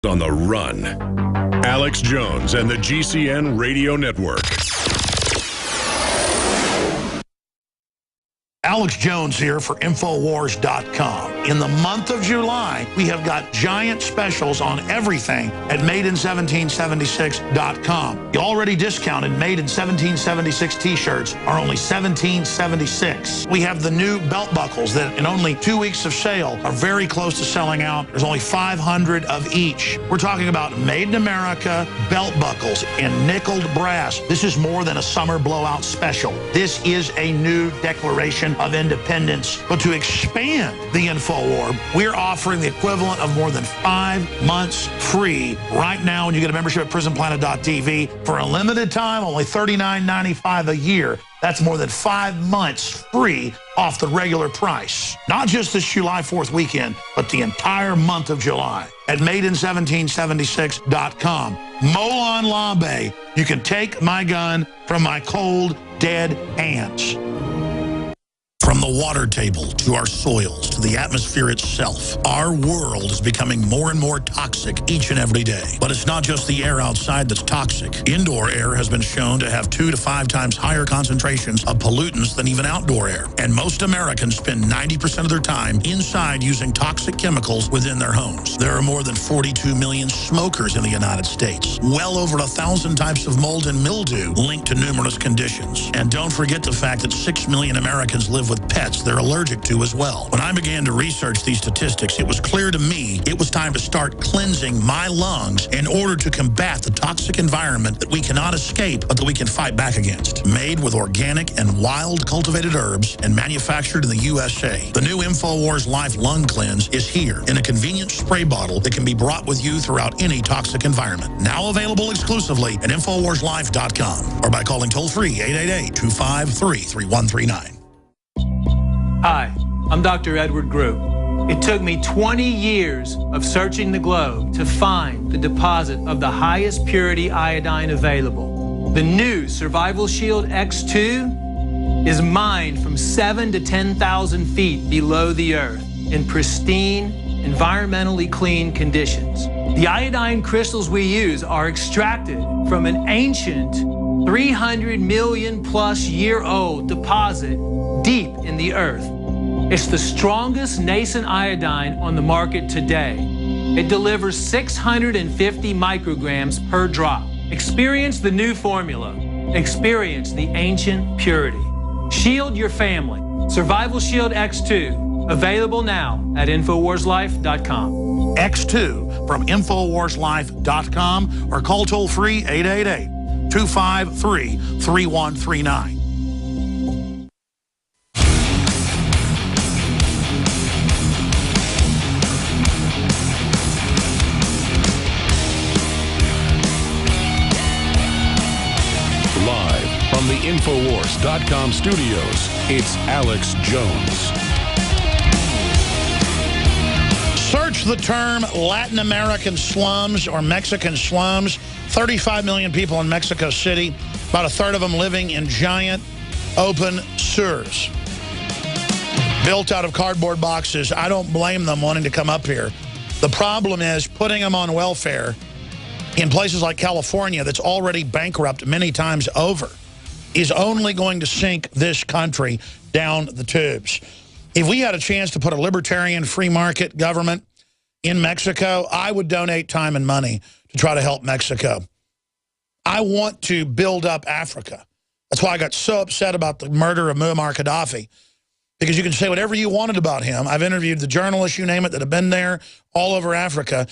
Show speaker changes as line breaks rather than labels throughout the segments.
On the run. Alex Jones and the GCN Radio Network.
Alex Jones here for Infowars.com. In the month of July, we have got giant specials on everything at Made-in-1776.com. You already discounted Made-in-1776 t-shirts are only $17.76. We have the new belt buckles that in only 2 weeks of sale are very close to selling out. There's only 500 of each. We're talking about Made in America belt buckles in nickeled brass. This is more than a summer blowout special. This is a new declaration of independence. But to expand the InfoWar, we're offering the equivalent of more than 5 months free right now when you get a membership at PrisonPlanet.tv for a limited time, only $39.95 a year. That's more than 5 months free off the regular price. Not just this July 4th weekend, but the entire month of July at Made-in-1776.com. Molon Labe, you can take my gun from my cold, dead hands. From the water table to our soils to the atmosphere itself, our world is becoming more and more toxic each and every day. But it's not just the air outside that's toxic. Indoor air has been shown to have 2 to 5 times higher concentrations of pollutants than even outdoor air. And most Americans spend 90% of their time inside using toxic chemicals within their homes. There are more than 42 million smokers in the United States. Well over 1,000 types of mold and mildew linked to numerous conditions. And don't forget the fact that 6 million Americans live with pets they're allergic to as well. When I began to research these statistics, it was clear to me it was time to start cleansing my lungs in order to combat the toxic environment that we cannot escape, but that we can fight back against. Made with organic and wild cultivated herbs and manufactured in the USA, the new InfoWars Life Lung Cleanse is here in a convenient spray bottle that can be brought with you throughout any toxic environment. Now available exclusively at InfoWarsLife.com or by calling toll-free 888-253-3139.
Hi, I'm Dr. Edward Group. It took me 20 years of searching the globe to find the deposit of the highest purity iodine available. The new Survival Shield X2 is mined from 7,000 to 10,000 feet below the earth in pristine, environmentally clean conditions. The iodine crystals we use are extracted from an ancient 300 million plus year old deposit deep in the earth. It's the strongest nascent iodine on the market today. It delivers 650 micrograms per drop. Experience the new formula. Experience the ancient purity. Shield your family. Survival Shield X2. Available now at InfoWarsLife.com.
X2 from InfoWarsLife.com or call toll-free 888-253-3139.
From the Infowars.com studios, it's Alex Jones.
Search the term Latin American slums or Mexican slums. 35 million people in Mexico City, about a third of them living in giant open sewers. Built out of cardboard boxes. I don't blame them wanting to come up here. The problem is putting them on welfare in places like California that's already bankrupt many times over is only going to sink this country down the tubes. If we had a chance to put a libertarian free market government in Mexico, I would donate time and money to try to help Mexico. I want to build up Africa. That's why I got so upset about the murder of Muammar Gaddafi, because you can say whatever you wanted about him. I've interviewed the journalists, you name it, that have been there all over Africa.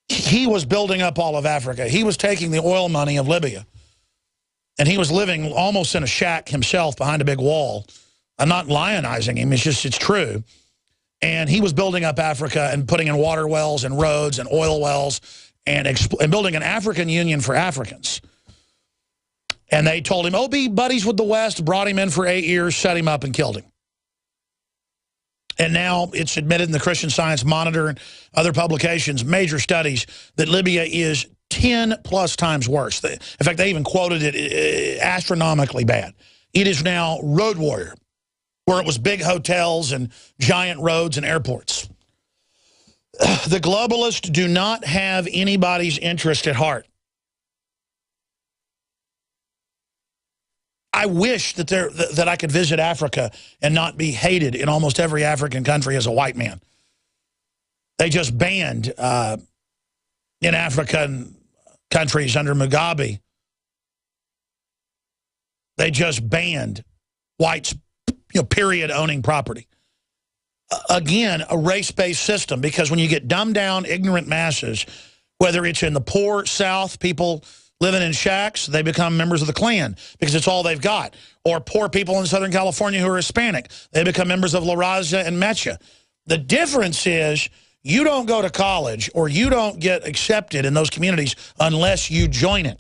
He was building up all of Africa. He was taking the oil money of Libya. And he was living almost in a shack himself behind a big wall. I'm not lionizing him. It's true. And he was building up Africa and putting in water wells and roads and oil wells and building an African Union for Africans. And they told him, oh, be buddies with the West, brought him in for 8 years, set him up and killed him. And now it's admitted in the Christian Science Monitor and other publications, major studies, that Libya is 10+ times worse. In fact, they even quoted it astronomically bad. It is now road warrior, where it was big hotels and giant roads and airports. The globalists do not have anybody's interest at heart. I wish that I could visit Africa and not be hated in almost every African country as a white man. They just banned in African countries under Mugabe. They just banned whites, period, owning property. Again, a race-based system, because when you get dumbed down, ignorant masses, whether it's in the poor South, people living in shacks, they become members of the Klan because it's all they've got. Or poor people in Southern California who are Hispanic, they become members of La Raza and Mecha. The difference is you don't go to college or you don't get accepted in those communities unless you join it.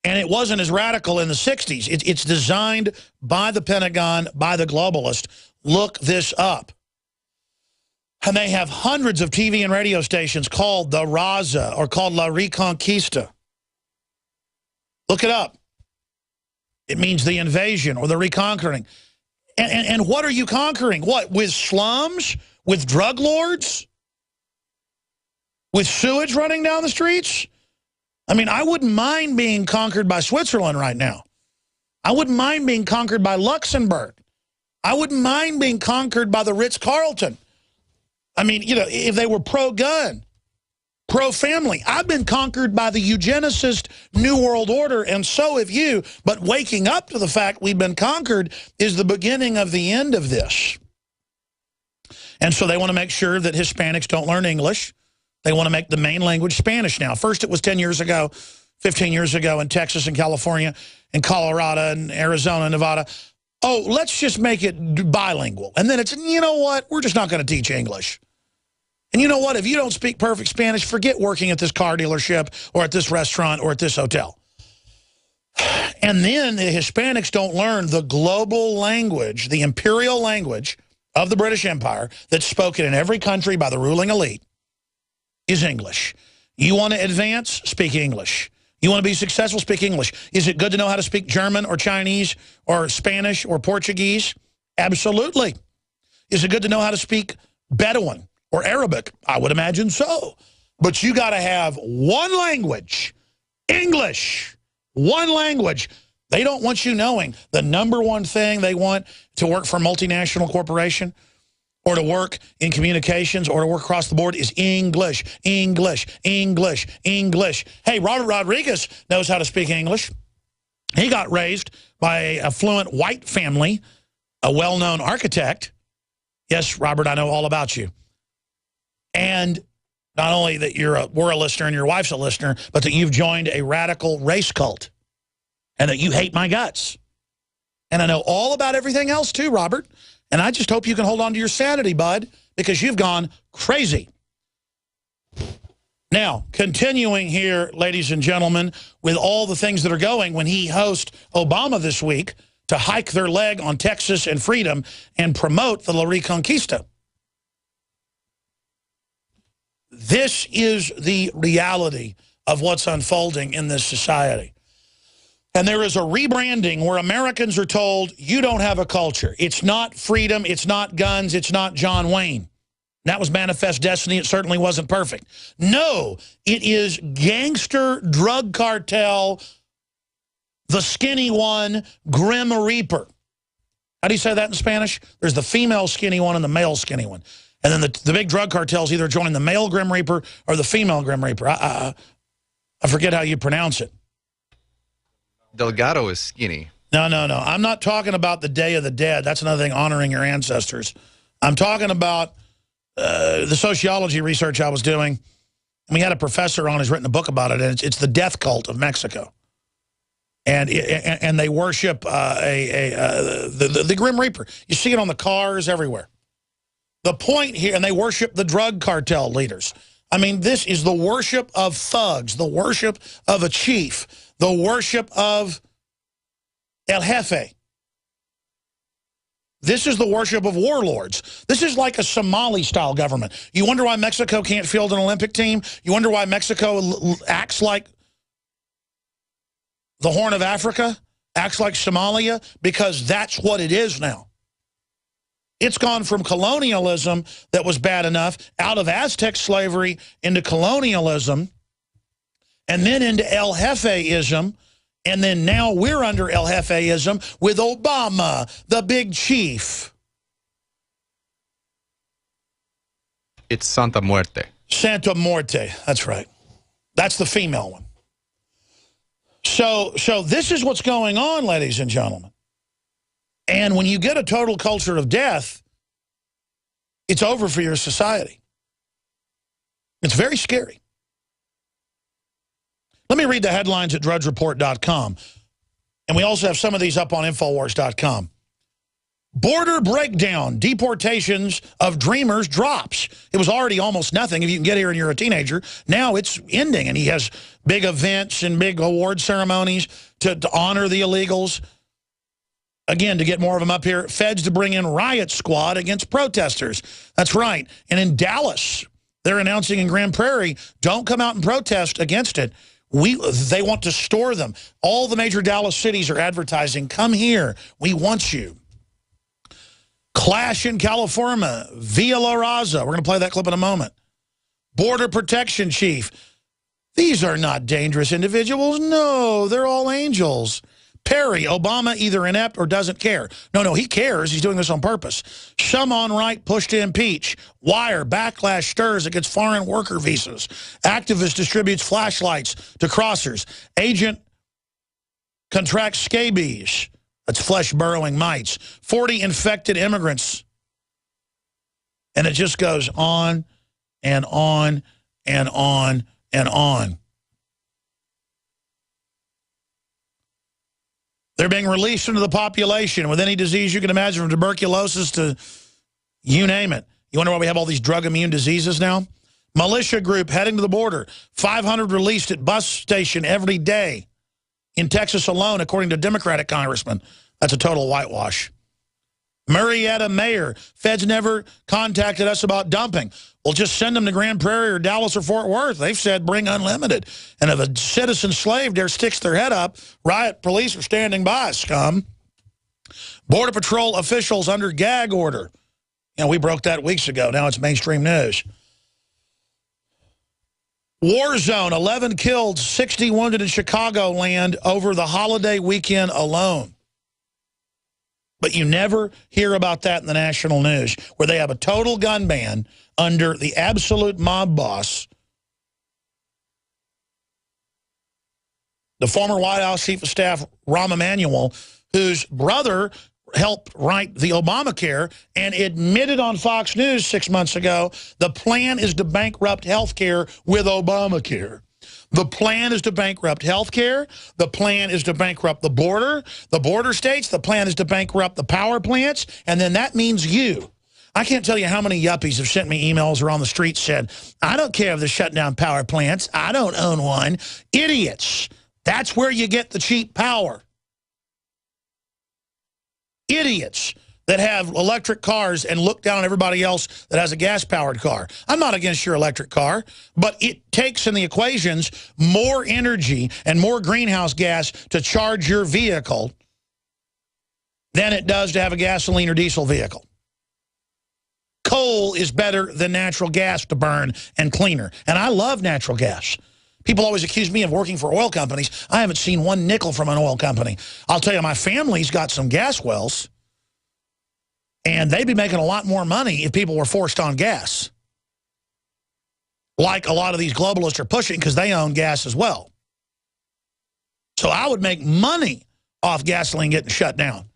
And it wasn't as radical in the 60s. It's designed by the Pentagon, by the globalist. Look this up. And they have hundreds of TV and radio stations called the Raza or called La Reconquista. Look it up. It means the invasion or the reconquering. And what are you conquering? What, with slums? With drug lords? With sewage running down the streets? I mean, I wouldn't mind being conquered by Switzerland right now. I wouldn't mind being conquered by Luxembourg. I wouldn't mind being conquered by the Ritz-Carlton. I mean, if they were pro-gun, pro-family. I've been conquered by the eugenicist New World Order, and so have you. But waking up to the fact we've been conquered is the beginning of the end of this. And so they want to make sure that Hispanics don't learn English. They want to make the main language Spanish now. First it was 10 years ago, 15 years ago in Texas and California and Colorado and Arizona and Nevada. Oh, let's just make it bilingual. And then it's, you know what, we're just not going to teach English. And you know what, if you don't speak perfect Spanish, forget working at this car dealership or at this restaurant or at this hotel. And then the Hispanics don't learn the global language, the imperial language of the British Empire that's spoken in every country by the ruling elite. Is English. You want to advance? Speak English. You want to be successful? Speak English. Is it good to know how to speak German or Chinese or Spanish or Portuguese? Absolutely. Is it good to know how to speak Bedouin or Arabic? I would imagine so. But you got to have one language, English, one language. They don't want you knowing the number one thing they want to work for a multinational corporation or to work in communications, or to work across the board is English, English, English, English. Hey, Robert Rodriguez knows how to speak English. He got raised by a affluent white family, a well-known architect. Yes, Robert, I know all about you. And not only that we're a listener and your wife's a listener, but that you've joined a radical race cult and that you hate my guts. And I know all about everything else too, Robert. And I just hope you can hold on to your sanity, bud, because you've gone crazy. Now, continuing here, ladies and gentlemen, with all the things that are going, when he hosts Obama this week to hike their leg on Texas and freedom and promote the La Reconquista. This is the reality of what's unfolding in this society. And there is a rebranding where Americans are told, you don't have a culture. It's not freedom. It's not guns. It's not John Wayne. That was Manifest Destiny. It certainly wasn't perfect. No, it is gangster, drug cartel, the skinny one, Grim Reaper. How do you say that in Spanish? There's the female skinny one and the male skinny one. And then the big drug cartels either join the male Grim Reaper or the female Grim Reaper. I forget how you pronounce it.
Delgado is skinny.
No. I'm not talking about the Day of the Dead. That's another thing, honoring your ancestors. I'm talking about the sociology research I was doing. We had a professor on who's written a book about it, and it's the death cult of Mexico. And they worship the Grim Reaper. You see it on the cars everywhere. The point here, and they worship the drug cartel leaders. I mean, this is the worship of thugs, the worship of a chief, the worship of El Jefe. This is the worship of warlords. This is like a Somali-style government. You wonder why Mexico can't field an Olympic team? You wonder why Mexico acts like the Horn of Africa, acts like Somalia? Because that's what it is now. It's gone from colonialism that was bad enough, out of Aztec slavery into colonialism, and then into El Jefeism, and then now we're under El Jefeism with Obama, the big chief.
It's Santa Muerte.
Santa Muerte, that's right. That's the female one. So this is what's going on, ladies and gentlemen. And when you get a total culture of death, it's over for your society. It's very scary. Let me read the headlines at drudgereport.com. And we also have some of these up on Infowars.com. Border breakdown, deportations of dreamers drops. It was already almost nothing if you can get here and you're a teenager. Now it's ending, and he has big events and big award ceremonies to honor the illegals. Again, to get more of them up here, feds to bring in riot squad against protesters. That's right. And in Dallas, they're announcing in Grand Prairie, don't come out and protest against it. They want to store them. All the major Dallas cities are advertising, come here, we want you. Clash in California, Villa La Raza. We're going to play that clip in a moment. Border protection chief. These are not dangerous individuals. No, they're all angels. Perry, Obama either inept or doesn't care. No, he cares. He's doing this on purpose. Some on right push to impeach. Wire, backlash stirs against foreign worker visas. Activist distributes flashlights to crossers. Agent contracts scabies. That's flesh-burrowing mites. 40 infected immigrants. And it just goes on and on and on and on. They're being released into the population with any disease you can imagine, from tuberculosis to you name it. You wonder why we have all these drug-immune diseases now? Militia group heading to the border. 500 released at bus station every day in Texas alone, according to Democratic congressmen. That's a total whitewash. Marietta mayor, feds never contacted us about dumping. Well, just send them to Grand Prairie or Dallas or Fort Worth. They've said bring unlimited. And if a citizen slave there sticks their head up, riot police are standing by, scum. Border Patrol officials under gag order. You know, we broke that weeks ago. Now it's mainstream news. War zone, 11 killed, 60 wounded in Chicagoland over the holiday weekend alone. But you never hear about that in the national news, where they have a total gun ban under the absolute mob boss, the former White House Chief of Staff, Rahm Emanuel, whose brother helped write the Obamacare and admitted on Fox News 6 months ago the plan is to bankrupt health care with Obamacare. The plan is to bankrupt health care. The plan is to bankrupt the border states. The plan is to bankrupt the power plants. And then that means you. I can't tell you how many yuppies have sent me emails or on the street said, I don't care if they're shutting down power plants. I don't own one. Idiots. That's where you get the cheap power. Idiots that have electric cars and look down on everybody else that has a gas-powered car. I'm not against your electric car, but it takes in the equations more energy and more greenhouse gas to charge your vehicle than it does to have a gasoline or diesel vehicle. Coal is better than natural gas to burn and cleaner. And I love natural gas. People always accuse me of working for oil companies. I haven't seen one nickel from an oil company. I'll tell you, my family's got some gas wells, and they'd be making a lot more money if people were forced on gas. Like a lot of these globalists are pushing, because they own gas as well. So I would make money off gasoline getting shut down.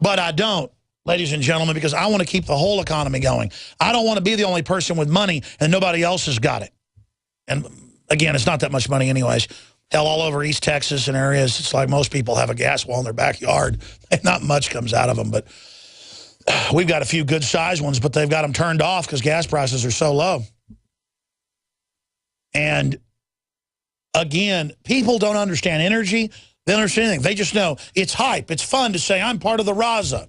But I don't, ladies and gentlemen, because I want to keep the whole economy going. I don't want to be the only person with money and nobody else has got it. And again, it's not that much money anyways. Hell, all over East Texas and areas, it's like most people have a gas well in their backyard. And not much comes out of them, but we've got a few good-sized ones, but they've got them turned off because gas prices are so low. And again, people don't understand energy. They don't understand anything. They just know it's hype. It's fun to say, I'm part of the Raza.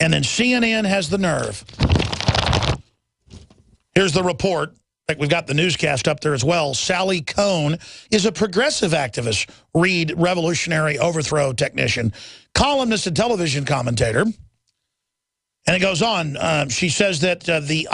And then CNN has the nerve. Here's the report. Like, we've got the newscast up there as well. Sally Kohn is a progressive activist, read revolutionary overthrow technician. columnist and television commentator. And it goes on. She says that the